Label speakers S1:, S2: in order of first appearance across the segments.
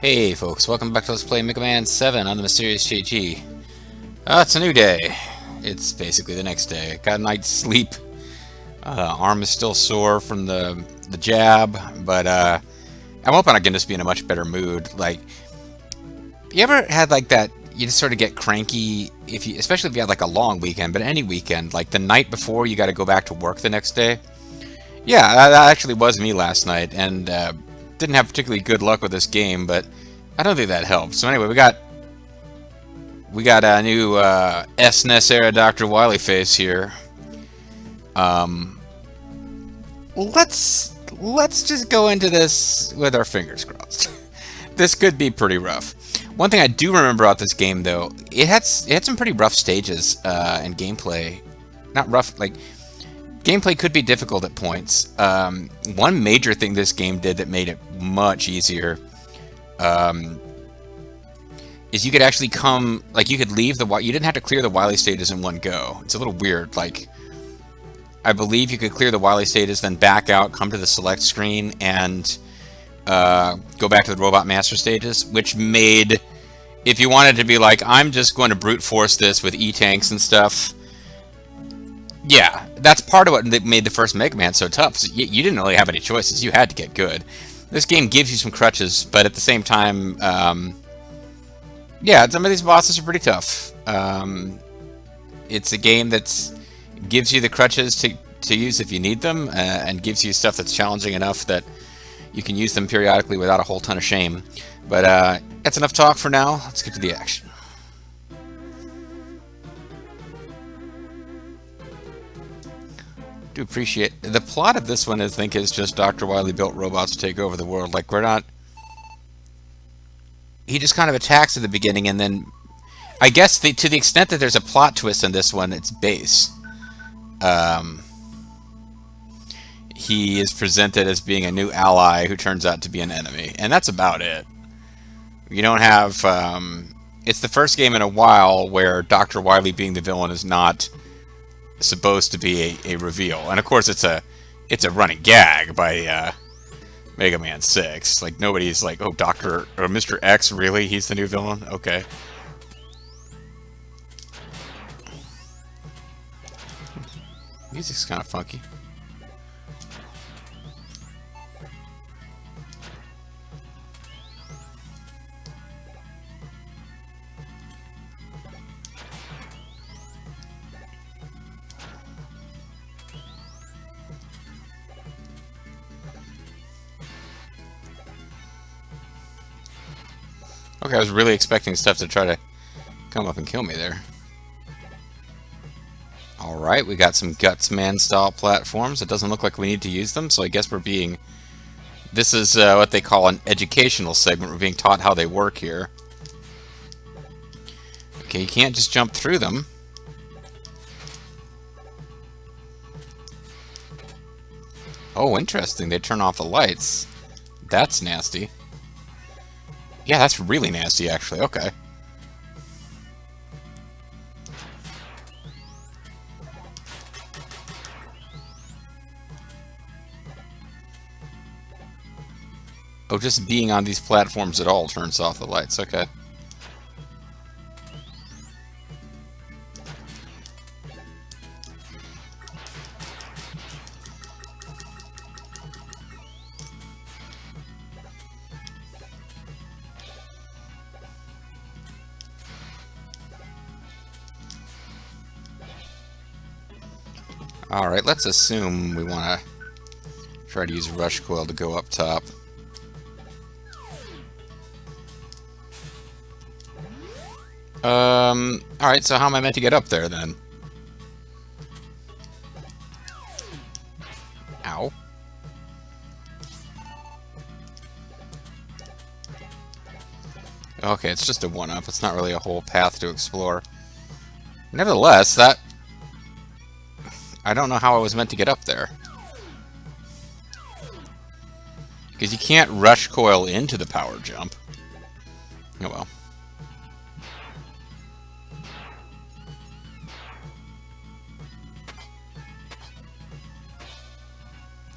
S1: Hey folks, welcome back to Let's Play Mega Man 7 on the Mysterious JG. It's a new day. It's basically the next day. Got a night's sleep. Arm is still sore from the jab, but I'm hoping I can just be in a much better mood. Like, you ever had like that, you just sort of get cranky, especially if you had like a long weekend, but any weekend, like the night before you got to go back to work the next day? Yeah, that actually was me last night, and didn't have particularly good luck with this game, but I don't think that helped. So anyway, we got a new SNES era Dr. Wily face here. Let's just go into this with our fingers crossed. This could be pretty rough. One thing I do remember about this game, though, it had some pretty rough stages and gameplay. Not rough, like gameplay could be difficult at points. One major thing this game did that made it much easier is you could actually you could leave you didn't have to clear the Wily stages in one go. It's a little weird. Like, I believe you could clear the Wily stages, then back out, come to the select screen, and go back to the Robot Master stages, which made, if you wanted to be like, I'm just going to brute force this with E-tanks and stuff, yeah, that's part of what made the first Mega Man so tough. So you didn't really have any choices. You had to get good. This game gives you some crutches, but at the same time, yeah, some of these bosses are pretty tough. It's a game that gives you the crutches to use if you need them, and gives you stuff that's challenging enough that you can use them periodically without a whole ton of shame. But that's enough talk for now. Let's get to the action. Do appreciate the plot of this one. I think is just Dr. Wily built robots to take over the world. Like, we're not. He just kind of attacks at the beginning, and then I guess to the extent that there's a plot twist in this one, it's base. He is presented as being a new ally who turns out to be an enemy, and that's about it. You don't have. It's the first game in a while where Dr. Wily being the villain is not supposed to be a reveal, and of course it's a running gag by Mega Man 6. Like, nobody's like, oh, Dr. or Mr. X, really? He's the new villain? Okay. Music's kind of funky. Okay, I was really expecting stuff to try to come up and kill me there. Alright, we got some Gutsman style platforms. It doesn't look like we need to use them, so I guess we're being... This is what they call an educational segment. We're being taught how they work here. Okay, you can't just jump through them. Oh, interesting. They turn off the lights. That's nasty. Yeah, that's really nasty, actually. Okay. Oh, just being on these platforms at all turns off the lights. Okay. Alright, let's assume we want to try to use Rush Coil to go up top. Alright, so how am I meant to get up there, then? Ow. Okay, it's just a one-up. It's not really a whole path to explore. Nevertheless, that... I don't know how I was meant to get up there. Because you can't rush coil into the power jump. Oh well.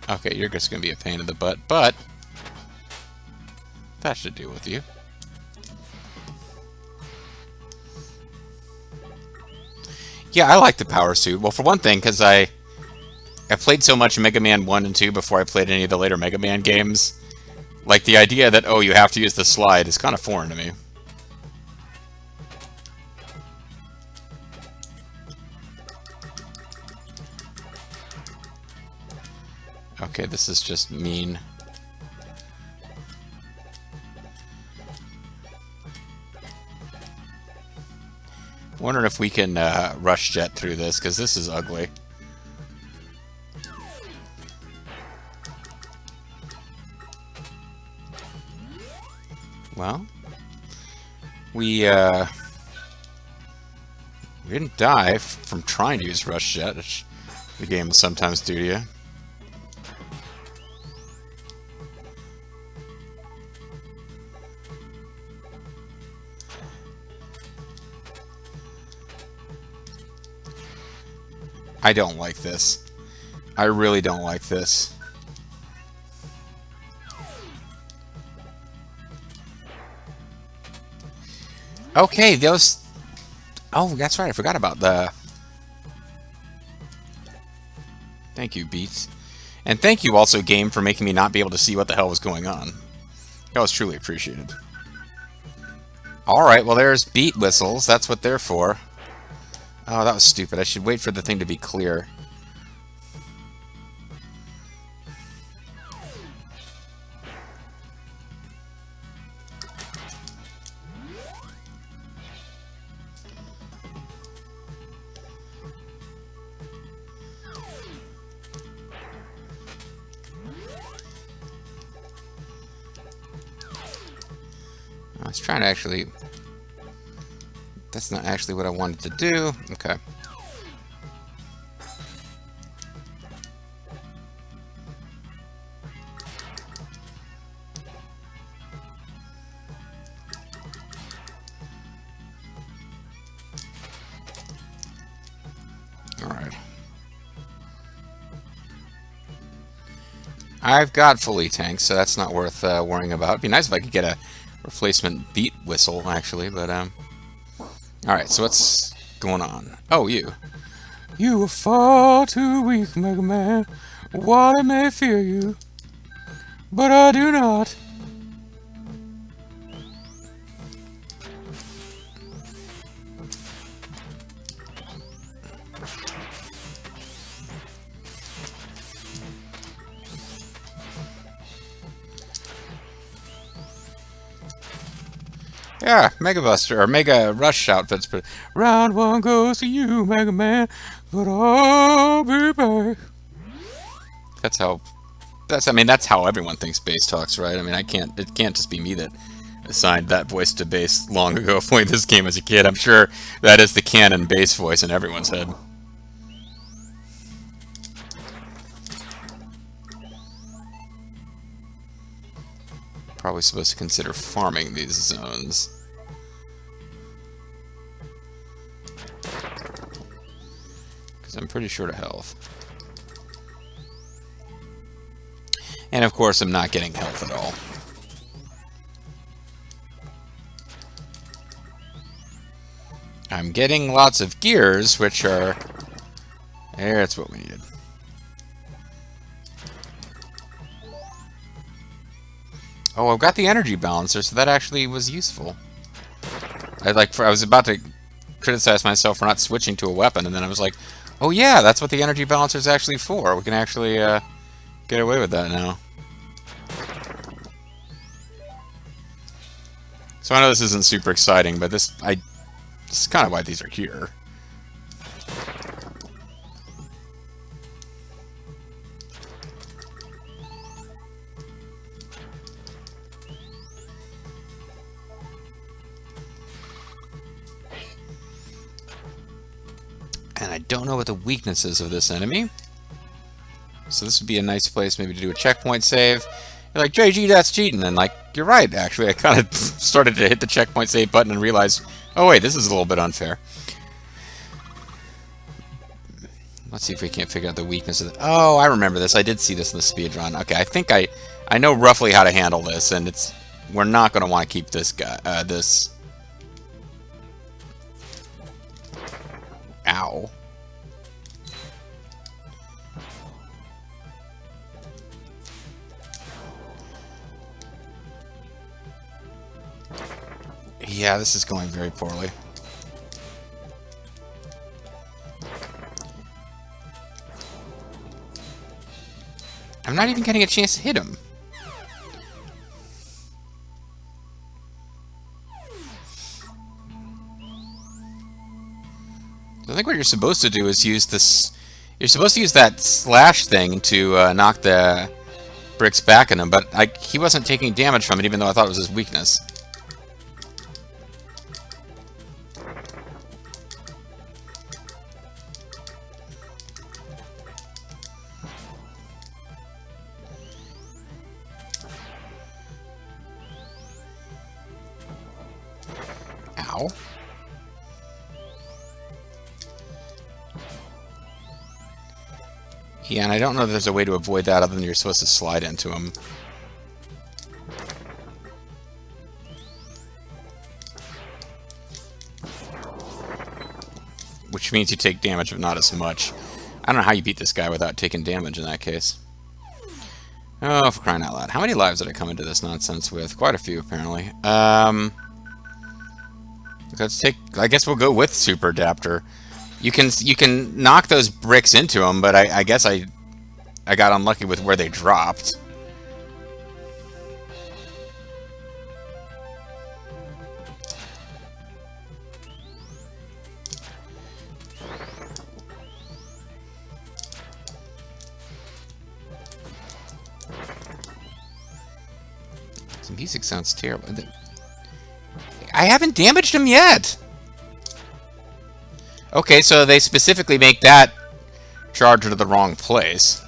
S1: Okay, you're just going to be a pain in the butt, but that should deal with you. Yeah, I like the power suit. Well, for one thing, because I played so much Mega Man 1 and 2 before I played any of the later Mega Man games. Like, the idea that, oh, you have to use the slide is kind of foreign to me. Okay, this is just mean. Wondering if we can rush jet through this, because this is ugly. Well, we didn't die from trying to use rush jet, which the game will sometimes do to you. I don't like this. I really don't like this. Okay, those... Oh, that's right, I forgot about the... Thank you, Beats. And thank you also, game, for making me not be able to see what the hell was going on. That was truly appreciated. Alright, well there's beat whistles. That's what they're for. Oh, that was stupid. I should wait for the thing to be clear. I was trying to actually... That's not actually what I wanted to do. Okay. Alright. I've got fully tanked, so that's not worth worrying about. It'd be nice if I could get a replacement beat whistle, actually, but alright, so what's going on? Oh, you. You are far too weak, Mega Man. Wily may fear you, but I do not. Yeah, Mega Buster, or Mega Rush outfits, but round one goes to you, Mega Man, but I'll be back. I mean, that's how everyone thinks bass talks, right? I mean, it can't just be me that assigned that voice to bass long ago playing this game as a kid. I'm sure that is the canon bass voice in everyone's head. Probably supposed to consider farming these zones. Because I'm pretty short of health. And of course I'm not getting health at all. I'm getting lots of gears, which are... That's what we needed. Oh, I've got the energy balancer, so that actually was useful. I was about to criticize myself for not switching to a weapon, and then I was like, oh yeah, that's what the energy balancer is actually for. We can actually get away with that now. So I know this isn't super exciting, but this is kind of why these are here. And I don't know what the weaknesses of this enemy. So this would be a nice place maybe to do a checkpoint save. You're like, JG, that's cheating. And like, you're right, actually. I kind of started to hit the checkpoint save button and realized, oh wait, this is a little bit unfair. Let's see if we can't figure out the weakness of the... Oh, I remember this. I did see this in the speedrun. Okay, I think I know roughly how to handle this, and we're not going to want to keep this guy, Ow. Yeah, this is going very poorly. I'm not even getting a chance to hit him. I think what you're supposed to do is use this... You're supposed to use that slash thing to knock the bricks back in him, but he wasn't taking damage from it, even though I thought it was his weakness. Ow. Yeah, and I don't know if there's a way to avoid that other than you're supposed to slide into him. Which means you take damage, but not as much. I don't know how you beat this guy without taking damage in that case. Oh, for crying out loud. How many lives did I come into this nonsense with? Quite a few, apparently. Let's take... I guess we'll go with Super Adapter. You can knock those bricks into them, but I guess I got unlucky with where they dropped. The music sounds terrible. I haven't damaged him yet! Okay, so they specifically make that charge to the wrong place.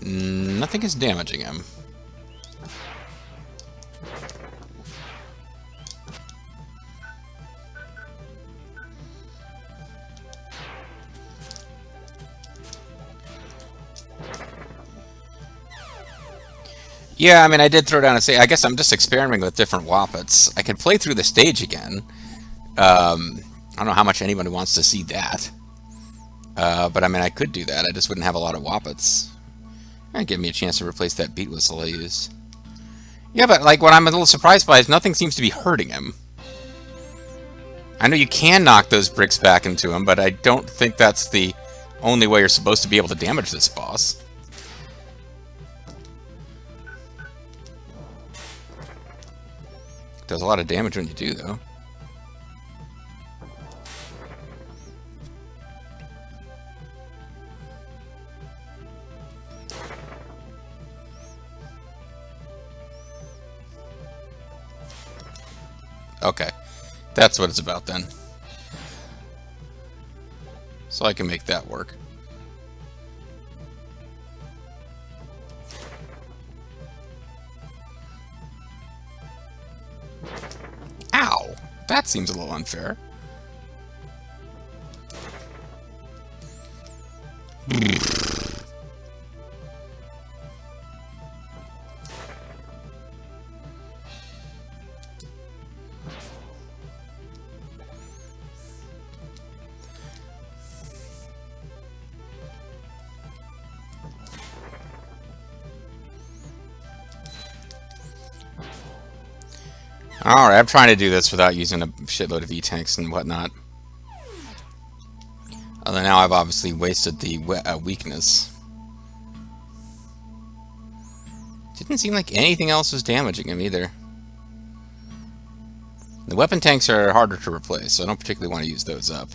S1: Nothing is damaging him. Yeah, I mean, I did throw down a say. I guess I'm just experimenting with different Woppets. I could play through the stage again. I don't know how much anybody wants to see that. But I mean, I could do that. I just wouldn't have a lot of Woppets. That'd give me a chance to replace that beat whistle I used. Yeah, but like what I'm a little surprised by is nothing seems to be hurting him. I know you can knock those bricks back into him, but I don't think that's the only way you're supposed to be able to damage this boss. Does a lot of damage when you do, though. Okay, that's what it's about then. So I can make that work. Ow! That seems a little unfair. Alright, I'm trying to do this without using a shitload of E-tanks and whatnot. Although now I've obviously wasted the weakness. Didn't seem like anything else was damaging him either. The weapon tanks are harder to replace, so I don't particularly want to use those up.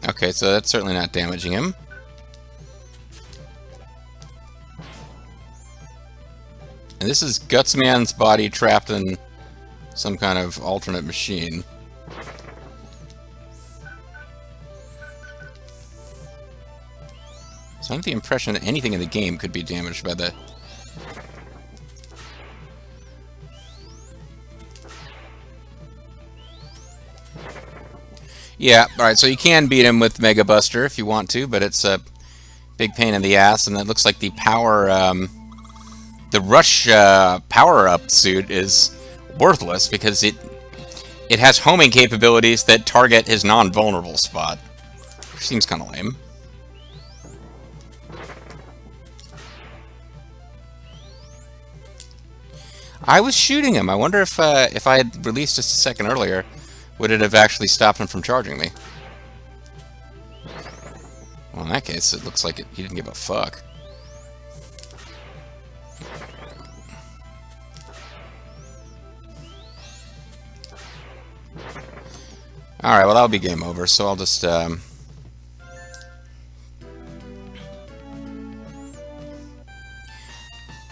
S1: Okay, so that's certainly not damaging him. And this is Gutsman's body trapped in some kind of alternate machine. So I have the impression that anything in the game could be damaged by the... Yeah, alright, so you can beat him with Mega Buster if you want to, but it's a big pain in the ass, and it looks like the power, the Rush power-up suit is worthless because it has homing capabilities that target his non-vulnerable spot. Which seems kind of lame. I was shooting him. I wonder if I had released just a second earlier, would it have actually stopped him from charging me? Well, in that case, it looks like he didn't give a fuck. Alright, well, that'll be game over, so I'll just...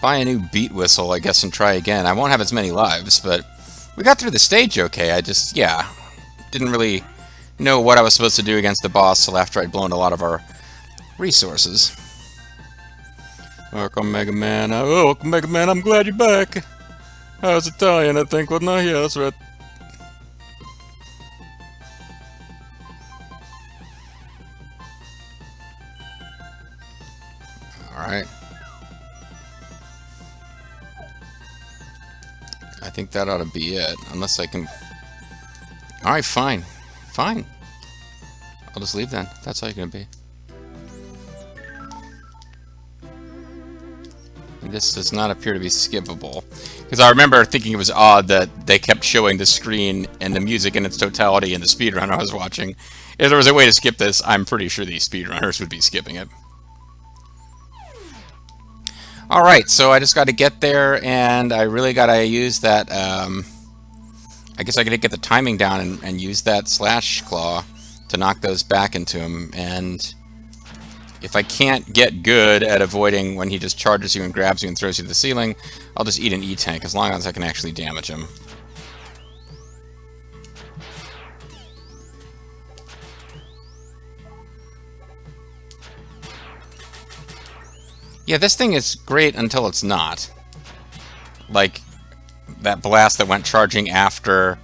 S1: buy a new beat whistle, I guess, and try again. I won't have as many lives, but we got through the stage okay. I just, yeah, didn't really know what I was supposed to do against the boss till after I'd blown a lot of our resources. Welcome, Mega Man. Oh, welcome, Mega Man. I'm glad you're back. I was Italian, I think, wasn't I? Yeah, that's right. Alright. I think that ought to be it, unless I can... Alright, fine. Fine. I'll just leave then. That's how you're gonna be. And this does not appear to be skippable. Because I remember thinking it was odd that they kept showing the screen and the music in its totality in the speedrun I was watching. If there was a way to skip this, I'm pretty sure these speedrunners would be skipping it. Alright, so I just got to get there, and I really got to use that, I guess I got to get the timing down and use that slash claw to knock those back into him, and if I can't get good at avoiding when he just charges you and grabs you and throws you to the ceiling, I'll just eat an E-tank, as long as I can actually damage him. Yeah, this thing is great until it's not. Like, that blast that went charging after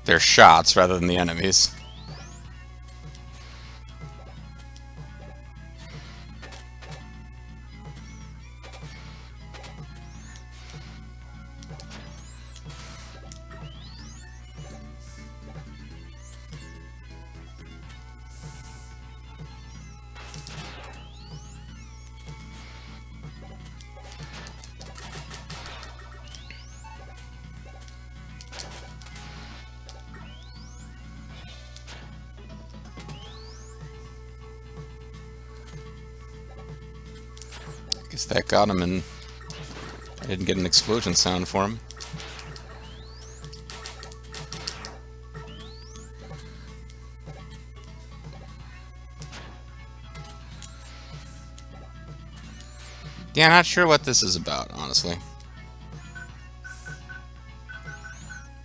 S1: their shots rather than the enemies. Guess that got him, and I didn't get an explosion sound for him. Yeah, not sure what this is about, honestly.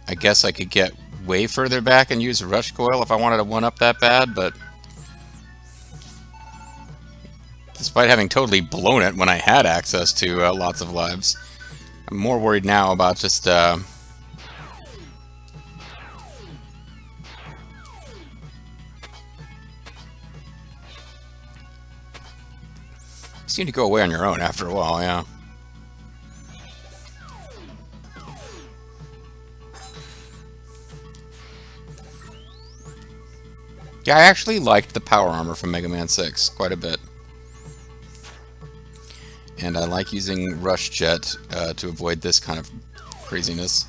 S1: I guess I could get way further back and use a rush coil if I wanted to one-up that bad, but... despite having totally blown it when I had access to lots of lives, I'm more worried now about just, seem to go away on your own after a while, yeah. Yeah, I actually liked the power armor from Mega Man 6 quite a bit. And I like using Rush Jet to avoid this kind of craziness.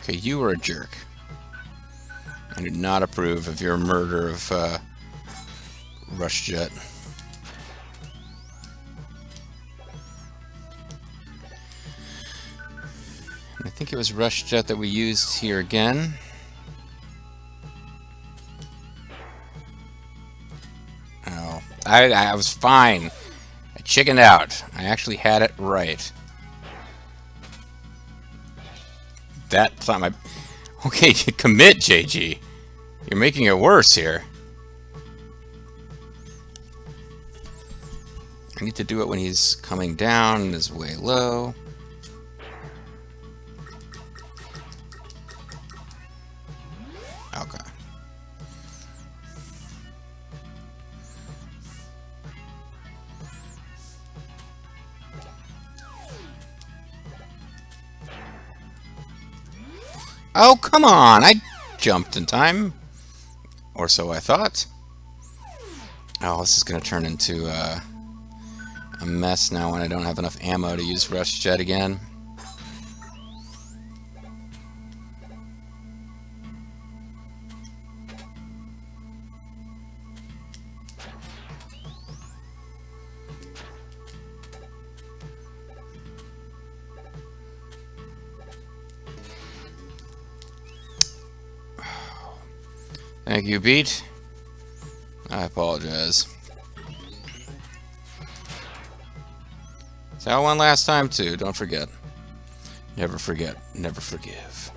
S1: Okay, you were a jerk. I do not approve of your murder of Rush Jet. And I think it was Rush Jet that we used here again. Oh, I was fine. I chickened out. I actually had it right. That time I... Okay, commit, JG. You're making it worse here. I need to do it when he's coming down and is way low. Okay. Oh, come on! I jumped in time. Or so I thought. Oh, this is going to turn into a mess now when I don't have enough ammo to use Rush Jet again. Thank you, Beat. I apologize. So I won last time too, don't forget. Never forget, never forgive.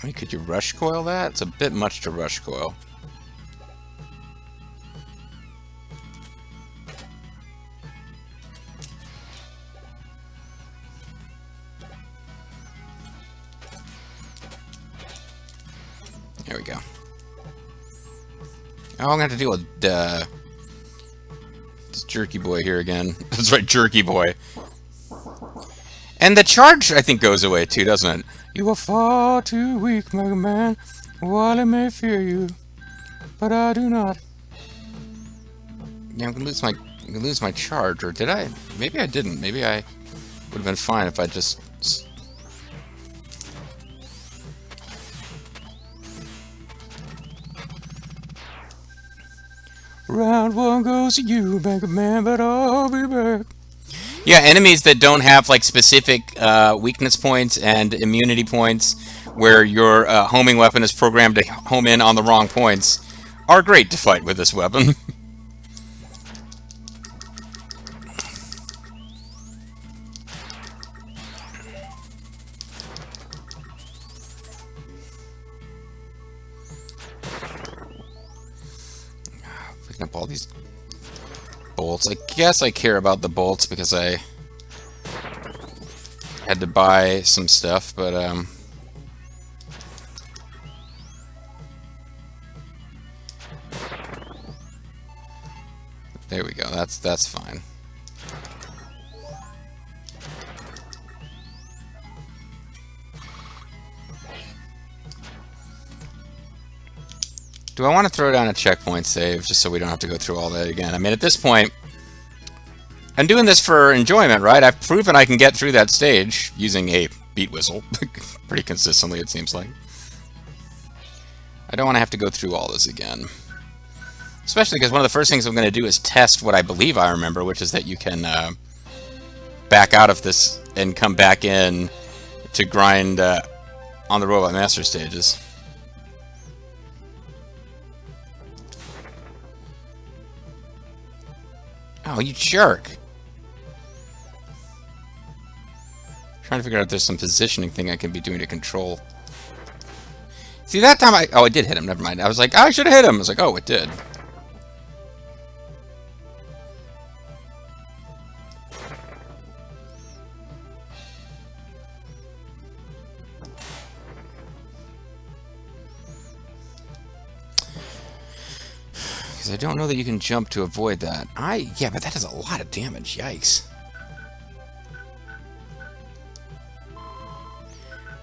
S1: I mean, could you rush coil that? It's a bit much to rush coil. There we go. Oh, I'm gonna have to deal with this Jerky Boy here again. That's right, Jerky Boy. And the charge, I think, goes away too, doesn't it? You are far too weak, Mega Man. Wily may fear you, but I do not. Yeah, I'm gonna lose my charge, or did I? Maybe I didn't. Maybe I would have been fine if I just. Round one goes to you, Mega Man, but I'll be back. Yeah, enemies that don't have like specific weakness points and immunity points, where your homing weapon is programmed to home in on the wrong points, are great to fight with this weapon. Picking up all these bolts. I guess I care about the bolts because I had to buy some stuff, but there we go. That's fine. Do I want to throw down a checkpoint save just so we don't have to go through all that again? I mean, at this point, I'm doing this for enjoyment, right? I've proven I can get through that stage using a beat whistle pretty consistently, it seems like. I don't want to have to go through all this again. Especially because one of the first things I'm going to do is test what I believe I remember, which is that you can back out of this and come back in to grind on the Robot Master stages. Oh, you jerk. Trying to figure out if there's some positioning thing I can be doing to control. See, that time oh, I did hit him. Never mind. I was like, oh, I should have hit him. I was like, oh, it did. Because I don't know that you can jump to avoid that. Yeah, but that does a lot of damage. Yikes.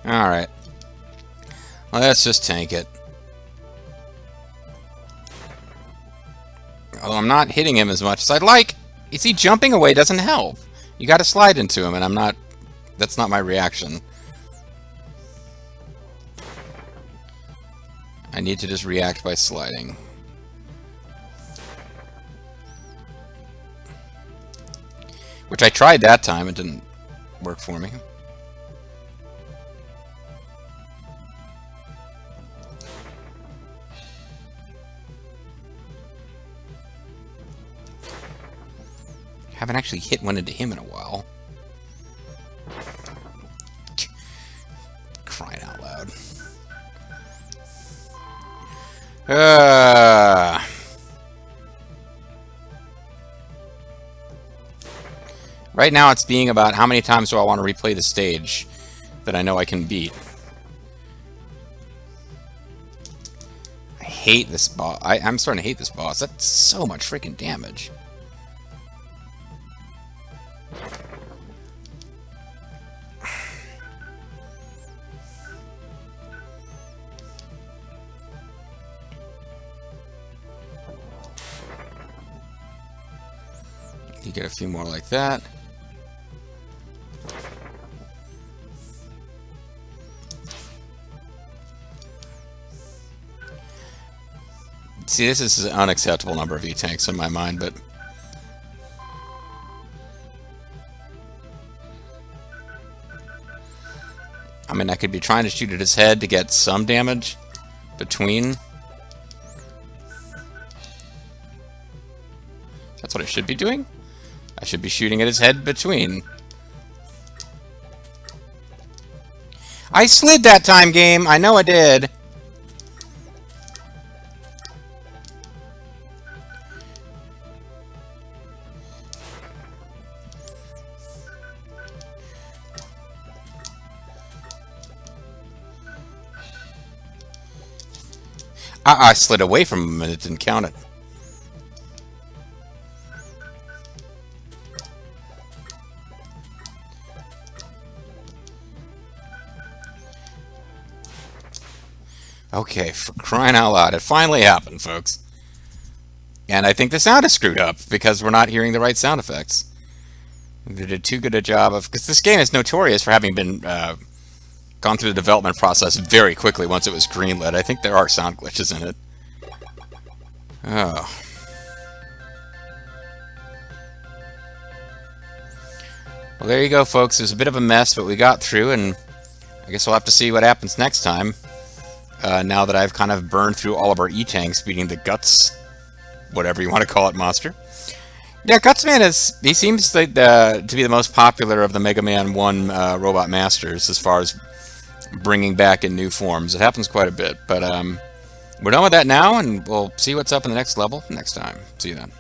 S1: Alright. Well, let's just tank it. Although I'm not hitting him as much as I'd like. You see, jumping away doesn't help. You gotta slide into him, and I'm not... That's not my reaction. I need to just react by sliding. Which I tried that time, it didn't work for me. haven't actually hit one into him in a while. Crying out loud. Right now it's being about how many times do I want to replay the stage that I know I can beat. I hate this boss. I'm starting to hate this boss. That's so much freaking damage. You get a few more like that. See, this is an unacceptable number of E-tanks in my mind, but... I mean, I could be trying to shoot at his head to get some damage between. That's what I should be doing? I should be shooting at his head between. I slid that time, game! I know I did! I slid away from him and it didn't count it. Okay, for crying out loud, it finally happened, folks. And I think the sound is screwed up because we're not hearing the right sound effects. They did too good a job of... Because this game is notorious for having been gone through the development process very quickly once it was greenlit. I think there are sound glitches in it. Oh. Well, there you go, folks. It was a bit of a mess, but we got through, and I guess we'll have to see what happens next time. Now that I've kind of burned through all of our E-tanks, beating the Guts, whatever you want to call it, monster. Yeah, Gutsman he seems like to be the most popular of the Mega Man 1 Robot Masters as far as bringing back in new forms. It happens quite a bit, but we're done with that now, and we'll see what's up in the next level next time. See you then.